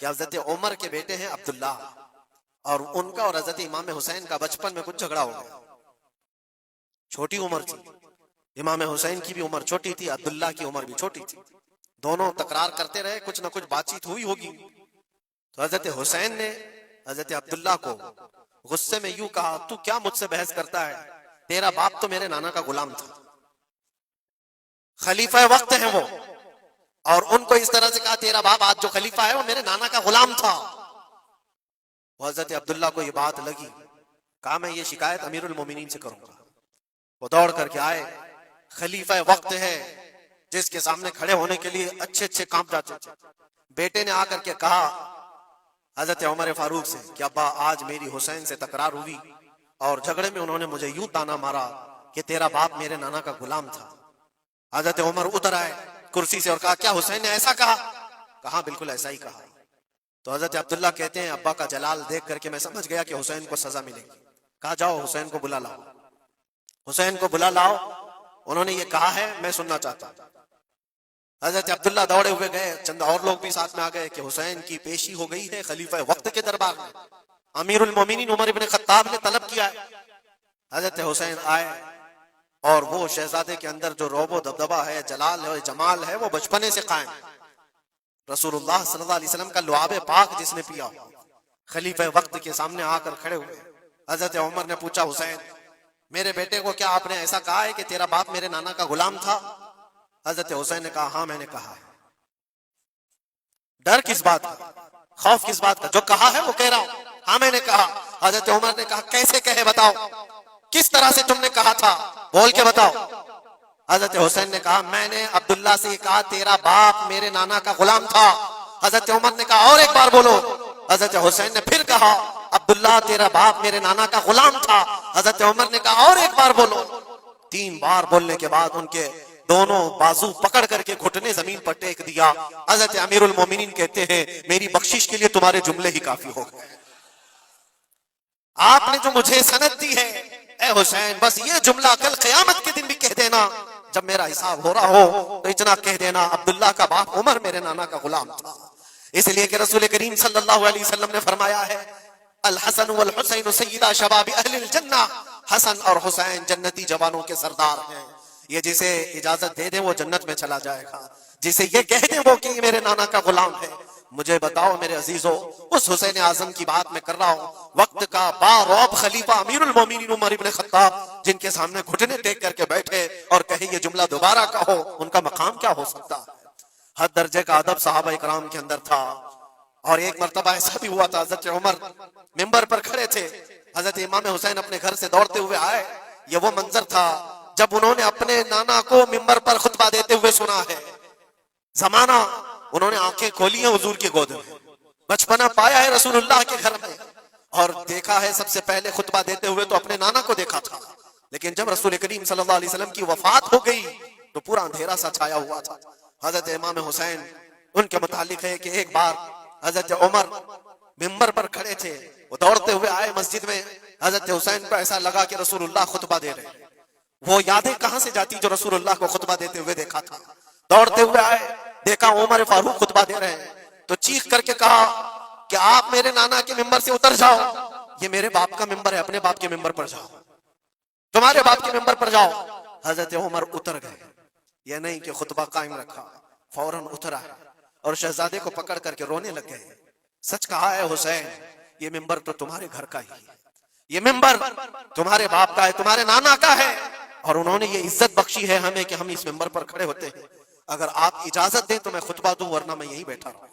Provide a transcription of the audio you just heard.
کہ حضرت عمر کے بیٹے ہیں عبداللہ، اور ان کا اور حضرت امام حسین کا بچپن میں کچھ جھگڑا ہو گیا، چھوٹی عمر تھی، امام حسین کی بھی عمر چھوٹی تھی، عبداللہ کی عمر بھی چھوٹی تھی، دونوں تکرار کرتے رہے، کچھ نہ کچھ بات چیت ہوئی ہوگی، تو حضرت حسین نے حضرت عبداللہ کو غصے میں یوں کہا، تو کیا مجھ سے بحث کرتا ہے، تیرا باپ تو میرے نانا کا غلام تھا، خلیفہ وقت ہیں وہ، اور ان کو اس طرح سے کہا تیرا باپ آج جو خلیفہ ہے وہ میرے نانا کا غلام تھا۔ وہ حضرت عبداللہ کو یہ بات لگی، کہا میں یہ شکایت امیر المومنین سے کروں گا۔ وہ دوڑ کر کے آئے، خلیفہ وقت ہے جس کے سامنے کھڑے ہونے کے لیے اچھے اچھے کانپ جاتے تھے، بیٹے نے آ کر کے کہا حضرت عمر فاروق سے کہ ابا آج میری حسین سے تکرار ہوئی اور جھگڑے میں انہوں نے مجھے یوں تانا مارا کہ تیرا باپ میرے نانا کا غلام تھا۔ حضرت عمر اتر آئے کرسی سے اور کہا کیا حسین نے ایسا کہا؟ کہا بالکل ایسا ہی کہا۔ تو حضرت عبداللہ کہتے ہیں ابا کا جلال دیکھ کر کے میں سمجھ گیا کہ حسین کو سزا ملے گی، کہا جاؤ حسین کو بلا لاؤ، حسین کو بلا لاؤ، انہوں نے یہ کہا ہے میں سننا چاہتا ہوں۔ حضرت عبداللہ دوڑے ہوئے گئے، چند اور لوگ بھی ساتھ میں آ گئے کہ حسین کی پیشی ہو گئی ہے خلیفہ وقت کے دربار میں، امیر المومنین عمر ابن خطاب نے طلب کیا ہے۔ حضرت حسین آئے اور وہ شہزادے کے اندر جو روب و دبدبہ ہے، جلال ہے، جمال ہے، وہ بچپنے سے قائم، رسول اللہ صلی اللہ علیہ وسلم کا لعاب پاک جس نے پیا، خلیفہ وقت کے سامنے آ کر کھڑے ہوئے۔ حضرت عمر نے پوچھا حسین میرے بیٹے کو کیا آپ نے ایسا کہا ہے کہ تیرا باپ میرے نانا کا غلام تھا؟ حضرت حسین نے کہا ہاں میں نے کہا ہے۔ ڈر کس بات کا، خوف کس بات کا، جو کہا ہے وہ کہہ رہا ہوں، ہاں میں نے کہا۔ حضرت عمر نے کہا کیسے کہے بتاؤ، کس طرح سے تم نے کہا تھا، بول کے بتاؤ۔ حضرت حسین نے کہا میں نے عبداللہ سے کہا تیرا باپ میرے نانا کا غلام تھا۔ حضرت عمر نے کہا اور ایک بار بولو۔ حضرت حسین نے پھر کہا عبداللہ تیرا باپ میرے نانا کا غلام تھا۔ حضرت عمر نے کہا اور ایک بار بولو۔ 3 بار بولنے کے بعد ان کے دونوں بازو پکڑ کر کے گھٹنے زمین پر ٹیک دیا۔ حضرت امیر المومنین کہتے ہیں میری بخشش کے لیے تمہارے جملے ہی کافی ہو گئے، آپ نے جو مجھے سند دی ہے اے حسین بس یہ جملہ کل قیامت کے دن بھی کہہ دینا، جب میرا حساب ہو رہا ہو تو اتنا کہہ دینا عبداللہ کا باپ عمر میرے نانا کا غلام تھا۔ اس لیے کہ رسول کریم صلی اللہ علیہ وسلم نے فرمایا ہے الحسن والحسین سیدہ شباب اہل الجنہ، حسن اور حسین جنتی جوانوں کے سردار ہیں، یہ جسے اجازت دے دیں وہ جنت میں چلا جائے گا، جسے یہ کہہ دیں وہ کہ یہ میرے نانا کا غلام ہے۔ مجھے بتاؤ میرے عزیزو، اس حسین اعظم کی بات میں کر رہا ہوں، وقت کا باروب خلیفہ امیر المومنین عمر ابن خطاب جن کے سامنے گھٹنے ٹیک کر کے بیٹھے اور کہے یہ جملہ دوبارہ کہو، ان کا مقام کیا ہو سکتا ہے؟ حد درجے کا ادب صحابہ اکرام کے اندر تھا۔ اور ایک مرتبہ ایسا بھی ہوا تھا حضرت عمر ممبر پر کھڑے تھے، حضرت امام حسین اپنے گھر سے دوڑتے ہوئے آئے، یہ وہ منظر تھا جب انہوں نے اپنے نانا کو ممبر پر خطبہ دیتے ہوئے سنا ہے۔ زمانہ انہوں نے آنکھیں کھولی ہیں حضور کی گود میں، بچپنا پایا ہے رسول اللہ کے گھر میں، اور دیکھا ہے سب سے پہلے خطبہ دیتے ہوئے تو اپنے نانا کو دیکھا تھا، لیکن جب رسول کریم صلی اللہ علیہ وسلم کی وفات ہو گئی تو پورا اندھیرا سا چھایا ہوا تھا۔ حضرت امام حسین ان کے متعلق ہے کہ ایک بار حضرت عمر ممبر پر کھڑے تھے، وہ دوڑتے ہوئے آئے مسجد میں، حضرت حسین کو ایسا لگا کہ رسول اللہ خطبہ دے رہے ہیں، وہ یادیں کہاں سے جاتی جو رسول اللہ کو خطبہ دیتے ہوئے دیکھا تھا۔ دوڑتے ہوئے آئے، دیکھا عمر فاروق خطبہ دے رہے ہیں، تو چیخ کر کے کہا کہ آپ میرے نانا کے ممبر سے اتر جاؤ، یہ میرے باپ کا ممبر ہے، اپنے باپ کے ممبر پر جاؤ، تمہارے باپ کے ممبر پر جاؤ۔ حضرت عمر اتر گئے، یہ نہیں کہ خطبہ قائم رکھا، فوراً اتر آئے اور شہزادے کو پکڑ کر کے رونے لگ گئے۔ سچ کہا ہے حسین، یہ ممبر تو تمہارے گھر کا ہی ہے، یہ ممبر تمہارے باپ کا ہے، تمہارے نانا کا ہے، اور انہوں نے یہ عزت بخشی ہے ہمیں کہ ہم اس ممبر پر کھڑے ہوتے ہیں، اگر آپ اجازت دیں تو میں خطبہ دوں ورنہ میں یہیں بیٹھا رہوں۔